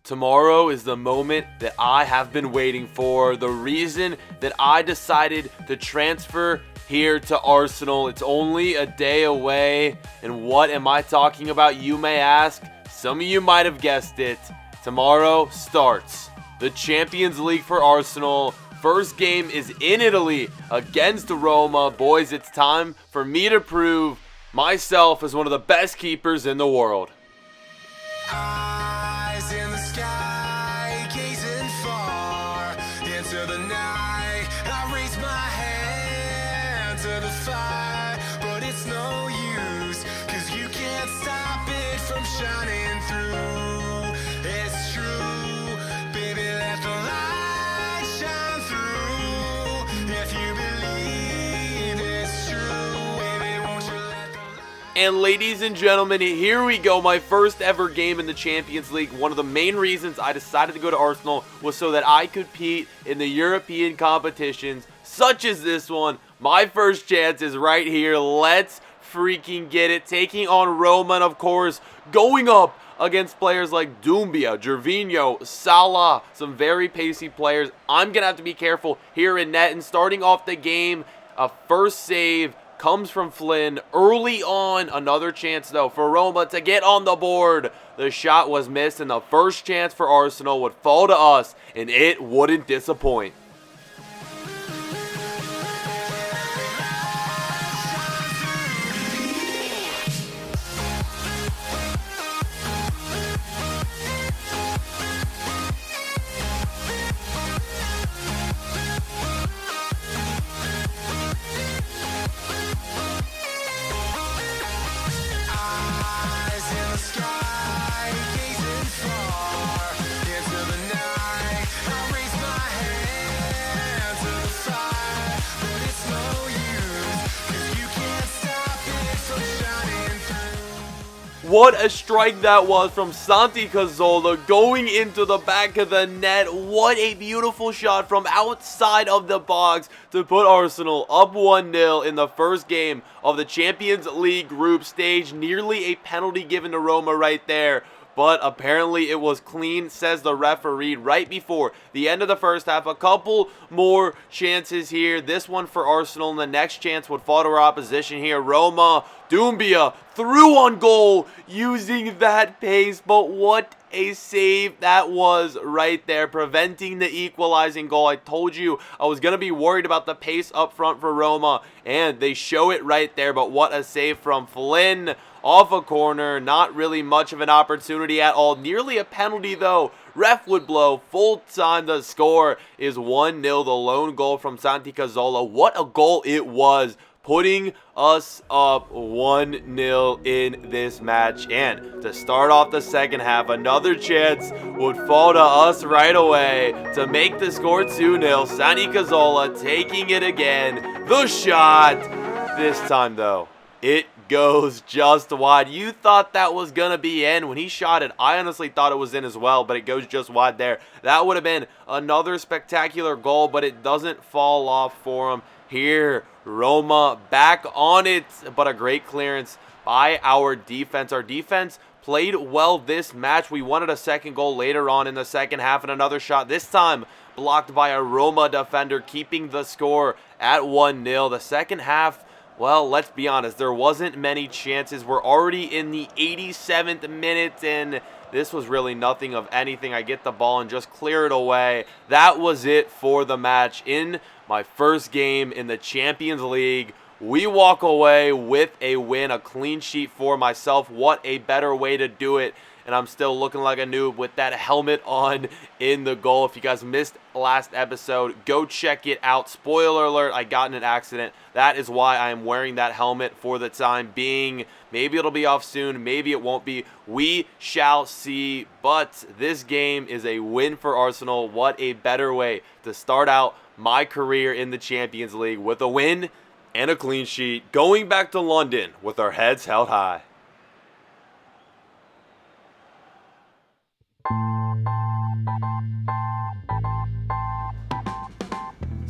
Tomorrow is the moment that I have been waiting for. The reason that I decided to transfer here to Arsenal. It's only a day away. And what am I talking about, you may ask? Some of you might have guessed it. Tomorrow starts the Champions League for Arsenal. First game is in Italy against Roma. Boys, it's time for me to prove myself as one of the best keepers in the world. Eyes in the sky, gazing far into the night. I raise my hand to the fire, but it's no use, 'cause you can't stop it from shining through. It's true, baby, let the light shine through. If you believe it's true, baby, won't you let the light. And ladies and gentlemen, here we go. My first ever game in the Champions League. One of the main reasons I decided to go to Arsenal was so that I could compete in the European competitions, such as this one. My first chance is right here. Let's freaking get it. Taking on Roma, and of course, going up against players like Doumbia, Gervinho, Salah, some very pacey players. I'm going to have to be careful here in net. And starting off the game, a first save comes from Flynn early on. Another chance, though, for Roma to get on the board. The shot was missed, and the first chance for Arsenal would fall to us, and it wouldn't disappoint. What a strike that was from Santi Cazorla going into the back of the net. What a beautiful shot from outside of the box to put Arsenal up 1-0 in the first game of the Champions League group stage. Nearly a penalty given to Roma right there, but apparently it was clean, says the referee, right before the end of the first half. A couple more chances here. This one for Arsenal, and the next chance would fall to our opposition here. Roma, Doumbia through on goal using that pace, but what a save that was right there, preventing the equalizing goal. I told you I was going to be worried about the pace up front for Roma, and they show it right there, but what a save from Flynn off a corner. Not really much of an opportunity at all. Nearly a penalty, though. Ref would blow full time. The score is 1-0. The lone goal from Santi Cazorla. What a goal it was, putting us up 1-0 in this match. And to start off the second half, another chance would fall to us right away to make the score 2-0. Santi Cazorla taking it again. The shot. This time, though, it goes just wide. You thought that was going to be in. When he shot it, I honestly thought it was in as well, but it goes just wide there. That would have been another spectacular goal, but it doesn't fall off for him. Here, Roma back on it, but a great clearance by our defense. Our defense played well this match. We wanted a second goal later on in the second half, and another shot, this time blocked by a Roma defender, keeping the score at 1-0. The second half, well, let's be honest, there wasn't many chances. We're already in the 87th minute, and this was really nothing of anything. I get the ball and just clear it away. That was it for the match. In my first game in the Champions League, we walk away with a win, a clean sheet for myself. What a better way to do it. And I'm still looking like a noob with that helmet on in the goal. If you guys missed last episode, go check it out. Spoiler alert, I got in an accident. That is why I am wearing that helmet for the time being. Maybe it'll be off soon. Maybe it won't be. We shall see. But this game is a win for Arsenal. What a better way to start out my career in the Champions League with a win and a clean sheet. Going back to London with our heads held high.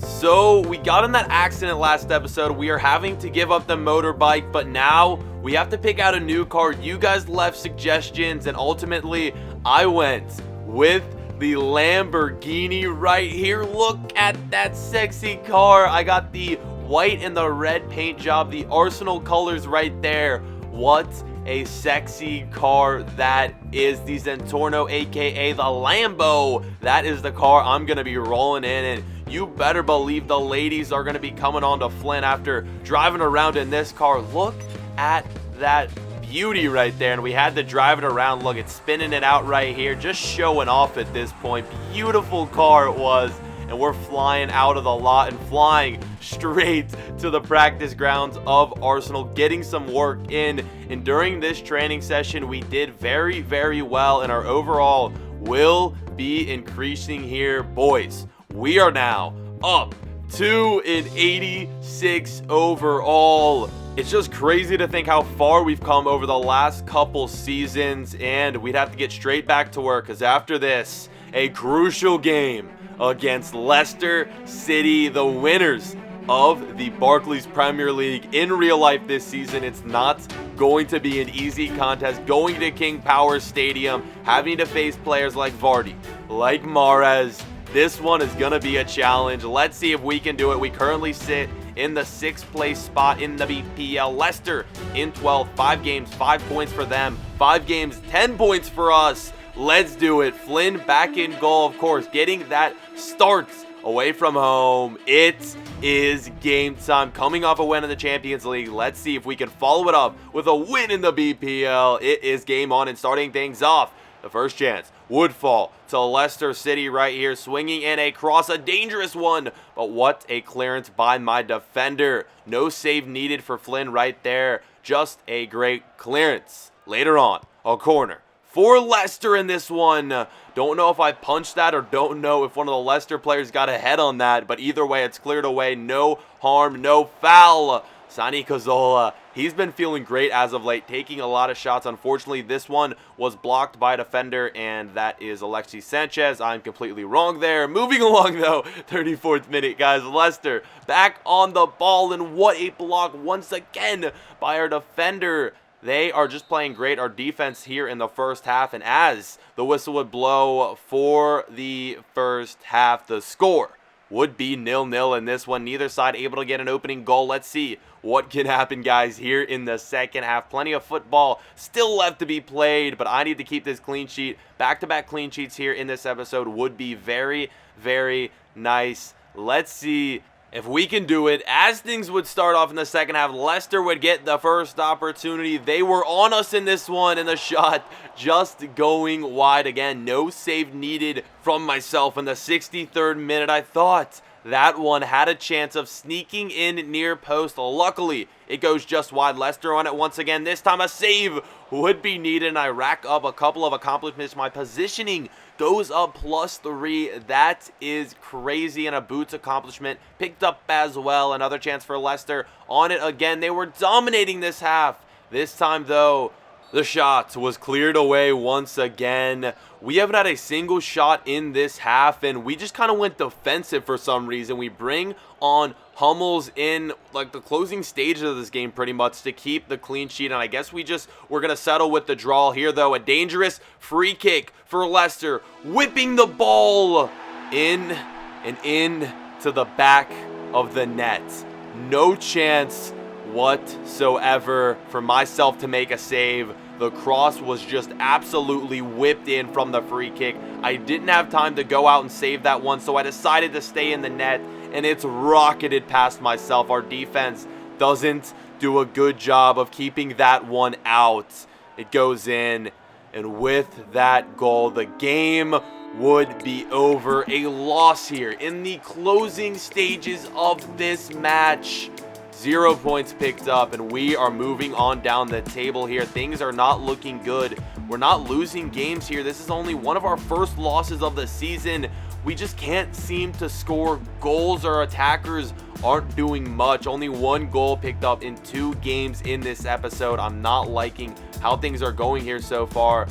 So we got in that accident last episode. We are having to give up the motorbike, but now we have to pick out a new car. You guys left suggestions, and ultimately I went with the Lamborghini right here. Look at that sexy car. I got the white and the red paint job, the Arsenal colors right there. What a sexy car that is. The Zentorno, aka the Lambo. That is the car I'm gonna be rolling in, and you better believe the ladies are gonna be coming on to Flynn after driving around in this car. Look at that beauty right there, and we had to drive it around. Look, it's spinning it out right here, just showing off at this point. Beautiful car it was, and we're flying out of the lot and flying straight to the practice grounds of Arsenal, getting some work in. And during this training session, we did very, very well, and our overall will be increasing here. Boys, we are now up to an 86 overall. It's just crazy to think how far we've come over the last couple seasons, and we'd have to get straight back to work because after this, a crucial game against Leicester City, the winners of the Barclays Premier League in real life this season. It's not going to be an easy contest. Going to King Power Stadium, having to face players like Vardy, like Mahrez. This one is going to be a challenge. Let's see if we can do it. We currently sit in the 6th place spot in the BPL. Leicester in 12th. 5 games, 5 points for them. 5 games, 10 points for us. Let's do it. Flynn back in goal, of course, getting that start away from home. It is game time. Coming off a win in the Champions League. Let's see if we can follow it up with a win in the BPL. It is game on, and starting things off, the first chance would fall to Leicester City right here, swinging in a cross, a dangerous one, but what a clearance by my defender. No save needed for Flynn right there, just a great clearance. Later on, a corner for Leicester in this one. Don't know if I punched that or don't know if one of the Leicester players got a head on that, but either way, it's cleared away. No harm, no foul. Sani Cazorla, he's been feeling great as of late, taking a lot of shots. Unfortunately, this one was blocked by a defender, and that is Alexis Sanchez. I'm completely wrong there. Moving along, though, 34th minute, guys. Leicester back on the ball, and what a block once again by our defender. They are just playing great, our defense here in the first half, and as the whistle would blow for the first half, the score would be 0-0 in this one. Neither side able to get an opening goal. Let's see what can happen, guys, here in the second half. Plenty of football still left to be played, but I need to keep this clean sheet. Back-to-back clean sheets here in this episode would be very, very nice. Let's see if we can do it. As things would start off in the second half, Leicester would get the first opportunity. They were on us in this one, and the shot just going wide again. No save needed from myself in the 63rd minute. I thought that one had a chance of sneaking in near post. Luckily, it goes just wide. Leicester on it once again. This time a save would be needed, and I rack up a couple of accomplishments. My positioning goes up +3. That is crazy, and a boots accomplishment picked up as well. Another chance for Leicester on it again. They were dominating this half. This time, though, the shot was cleared away once again. We haven't had a single shot in this half, and we just kind of went defensive for some reason. We bring on Hummels in like the closing stages of this game pretty much to keep the clean sheet, and I guess we're going to settle with the draw here, though. A dangerous free kick for Leicester, whipping the ball in and in to the back of the net. No chance whatsoever for myself to make a save. The cross was just absolutely whipped in from the free kick. I didn't have time to go out and save that one, so I decided to stay in the net, and it's rocketed past myself. Our defense doesn't do a good job of keeping that one out. It goes in, and with that goal, the game would be over. A loss here in the closing stages of this match. 0 points picked up, and we are moving on down the table here. Things are not looking good. We're not losing games here. This is only one of our first losses of the season. We just can't seem to score goals. Our attackers aren't doing much. Only 1 goal picked up in 2 games in this episode. I'm not liking how things are going here so far.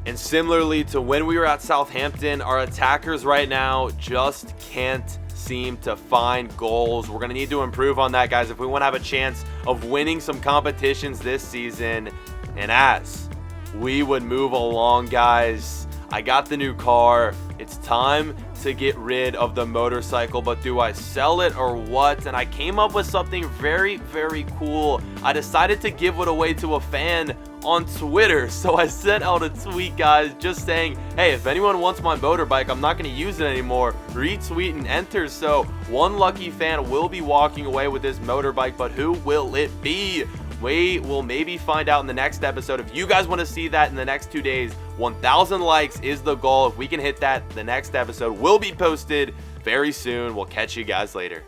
And similarly to when we were at Southampton, our attackers right now just can't seem to find goals. We're going to need to improve on that, guys, if we want to have a chance of winning some competitions this season. And as we would move along, guys, I got the new car. It's time to get rid of the motorcycle, but do I sell it or what? And I came up with something very, very cool. I decided to give it away to a fan on Twitter. So I sent out a tweet, guys, just saying, hey, if anyone wants my motorbike, I'm not going to use it anymore. Retweet and enter. So one lucky fan will be walking away with this motorbike, but who will it be? We will maybe find out in the next episode. If you guys want to see that in the next 2 days, 1,000 likes is the goal. If we can hit that, the next episode will be posted very soon. We'll catch you guys later.